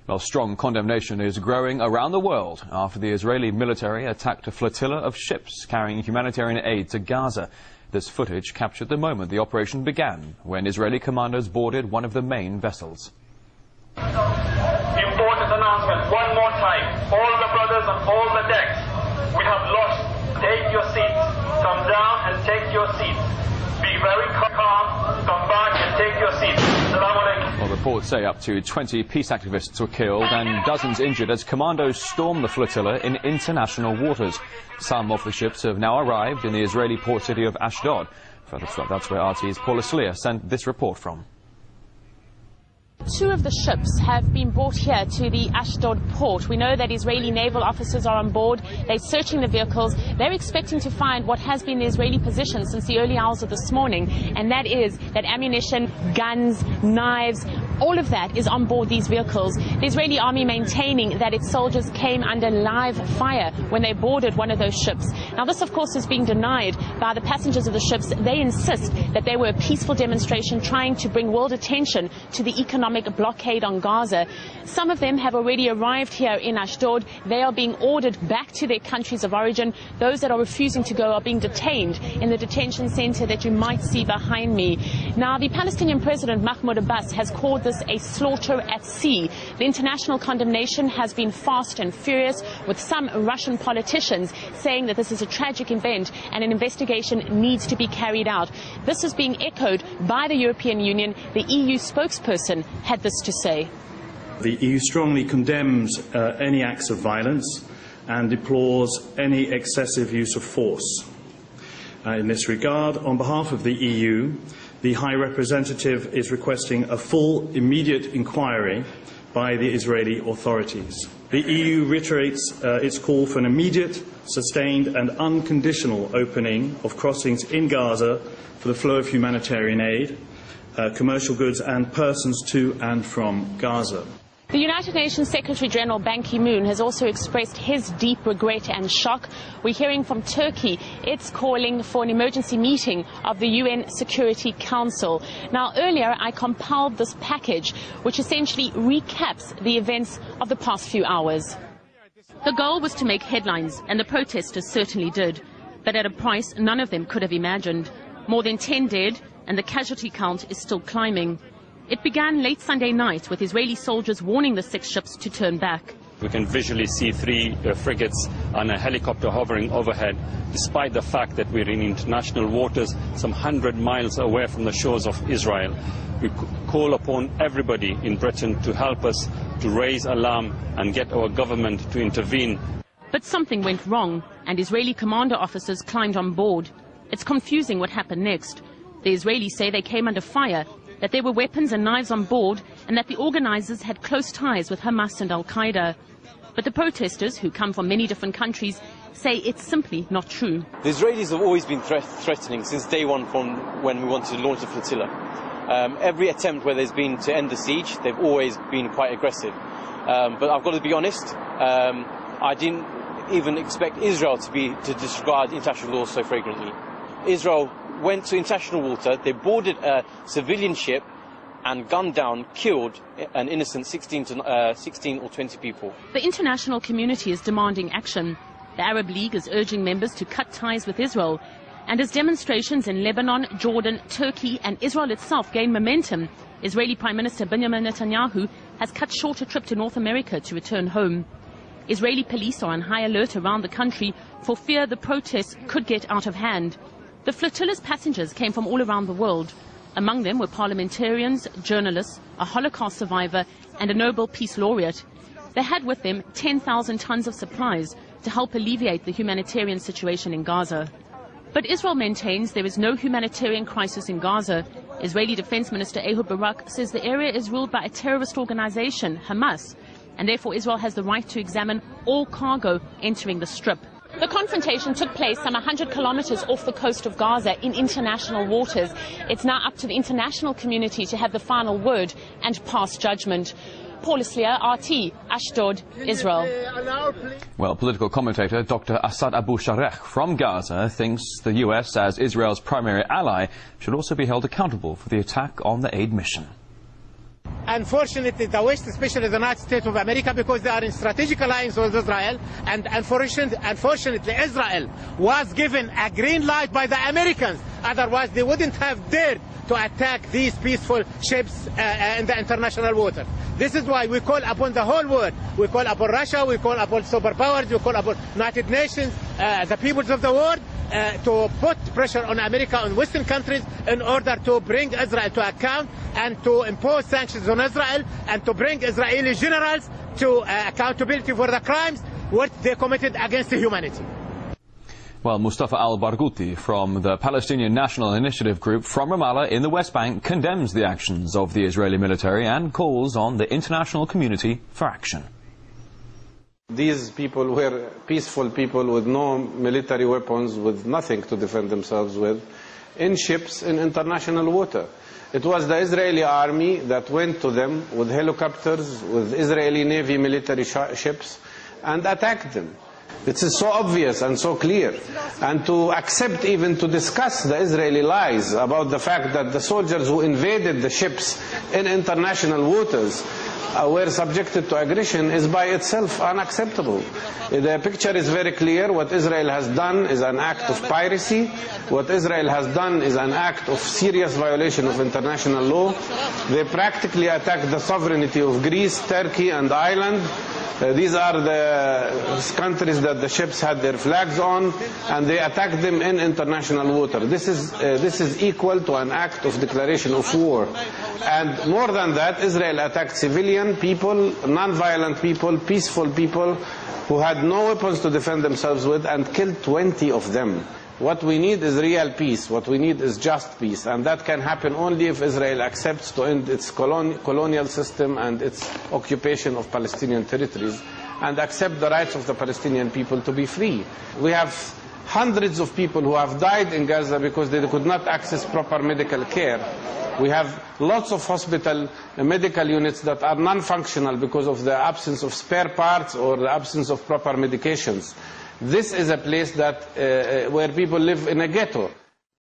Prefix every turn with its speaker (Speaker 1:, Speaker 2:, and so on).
Speaker 1: Well, strong condemnation is growing around the world after the Israeli military attacked a flotilla of ships carrying humanitarian aid to Gaza. This footage captured the moment the operation began, when Israeli commandos boarded one of the main vessels.
Speaker 2: Important announcement, one more time. All the brothers on all the decks, we have lost. Take your seats. Come down and take your seats. Be very calm. Come back and take your seats. Assalamu alaikum.
Speaker 1: Well, reports say up to 20 peace activists were killed and dozens injured as commandos stormed the flotilla in international waters. Some of the ships have now arrived in the Israeli port city of Ashdod. That's where RT's Flotilla sent this report from.
Speaker 3: Two of the ships have been brought here to the Ashdod port. We know that Israeli naval officers are on board. They're searching the vehicles. They're expecting to find what has been the Israeli position since the early hours of this morning, and that is that ammunition, guns, knives, all of that is on board these vehicles. The Israeli army maintaining that its soldiers came under live fire when they boarded one of those ships. Now, this, of course, is being denied by the passengers of the ships. They insist that they were a peaceful demonstration trying to bring world attention to the economic blockade on Gaza. Some of them have already arrived here in Ashdod. They are being ordered back to their countries of origin. Those that are refusing to go are being detained in the detention center that you might see behind me. Now, the Palestinian President Mahmoud Abbas has called this a slaughter at sea. The international condemnation has been fast and furious, with some Russian politicians saying that this is a tragic event and an investigation needs to be carried out. This is being echoed by the European Union. The EU spokesperson had this to say.
Speaker 4: The EU strongly condemns any acts of violence and deplores any excessive use of force. In this regard, on behalf of the EU, the High Representative is requesting a full, immediate inquiry by the Israeli authorities. The EU reiterates its call for an immediate, sustained and unconditional opening of crossings in Gaza for the flow of humanitarian aid, commercial goods and persons to and from Gaza.
Speaker 3: The United Nations Secretary General Ban Ki-moon has also expressed his deep regret and shock. We're hearing from Turkey. It's calling for an emergency meeting of the UN Security Council. Now, earlier I compiled this package, which essentially recaps the events of the past few hours. The goal was to make headlines, and the protesters certainly did. But at a price none of them could have imagined. More than 10 dead, and the casualty count is still climbing. It began late Sunday night with Israeli soldiers warning the 6 ships to turn back.
Speaker 5: We can visually see 3 frigates and a helicopter hovering overhead, despite the fact that we're in international waters some 100 miles away from the shores of Israel. We call upon everybody in Britain to help us to raise alarm and get our government to intervene.
Speaker 3: But something went wrong, and Israeli commander officers climbed on board. It's confusing what happened next. The Israelis say they came under fire, that there were weapons and knives on board, and that the organizers had close ties with Hamas and Al-Qaeda. But the protesters, who come from many different countries, say it's simply not true.
Speaker 6: The Israelis have always been threatening since day one, from when we wanted to launch the flotilla. Every attempt where there's been to end the siege, they've always been quite aggressive. But I've got to be honest, I didn't even expect Israel to disregard international law so flagrantly. Israel went to international water, they boarded a civilian ship and gunned down, killed an innocent 16 or 20 people.
Speaker 3: The international community is demanding action. The Arab League is urging members to cut ties with Israel. And as demonstrations in Lebanon, Jordan, Turkey and Israel itself gain momentum, Israeli Prime Minister Benjamin Netanyahu has cut short a trip to North America to return home. Israeli police are on high alert around the country for fear the protests could get out of hand. The flotilla's passengers came from all around the world. Among them were parliamentarians, journalists, a Holocaust survivor and a Nobel Peace Laureate. They had with them 10,000 tons of supplies to help alleviate the humanitarian situation in Gaza. But Israel maintains there is no humanitarian crisis in Gaza. Israeli Defense Minister Ehud Barak says the area is ruled by a terrorist organization, Hamas, and therefore Israel has the right to examine all cargo entering the Strip. The confrontation took place some 100 kilometers off the coast of Gaza in international waters. It's now up to the international community to have the final word and pass judgment. Flotilla, RT, Ashdod, Israel.
Speaker 1: Well, political commentator Dr. Asad Abu Shareh from Gaza thinks the US, as Israel's primary ally, should also be held accountable for the attack on the aid mission.
Speaker 7: Unfortunately, the West, especially the United States of America, because they are in strategic alliance with Israel, and unfortunately Israel was given a green light by the Americans. Otherwise, they wouldn't have dared to attack these peaceful ships in the international waters. This is why we call upon the whole world. We call upon Russia, we call upon superpowers, we call upon United Nations, the peoples of the world, to put pressure on America and Western countries in order to bring Israel to account and to impose sanctions on Israel and to bring Israeli generals to accountability for the crimes which they committed against humanity.
Speaker 1: Well, Mustafa al-Barghouti from the Palestinian National Initiative Group from Ramallah in the West Bank condemns the actions of the Israeli military and calls on the international community for action.
Speaker 8: These people were peaceful people with no military weapons, with nothing to defend themselves with, in ships in international water. It was the Israeli army that went to them with helicopters, with Israeli Navy military ships, and attacked them. It is so obvious and so clear. And to accept, even to discuss the Israeli lies about the fact that the soldiers who invaded the ships in international waters were subjected to aggression is by itself unacceptable. The picture is very clear. What Israel has done is an act of piracy. What Israel has done is an act of serious violation of international law. They practically attacked the sovereignty of Greece, Turkey and Ireland. These are the countries that the ships had their flags on, and they attacked them in international water. This is equal to an act of declaration of war. And more than that, Israel attacked civilian people, non-violent people, peaceful people who had no weapons to defend themselves with, and killed 20 of them. What we need is real peace. What we need is just peace. And that can happen only if Israel accepts to end its colonial system and its occupation of Palestinian territories, and accept the rights of the Palestinian people to be free. We have hundreds of people who have died in Gaza because they could not access proper medical care. We have lots of hospital medical units that are non-functional because of the absence of spare parts or the absence of proper medications. This is a place that, where people live in a ghetto.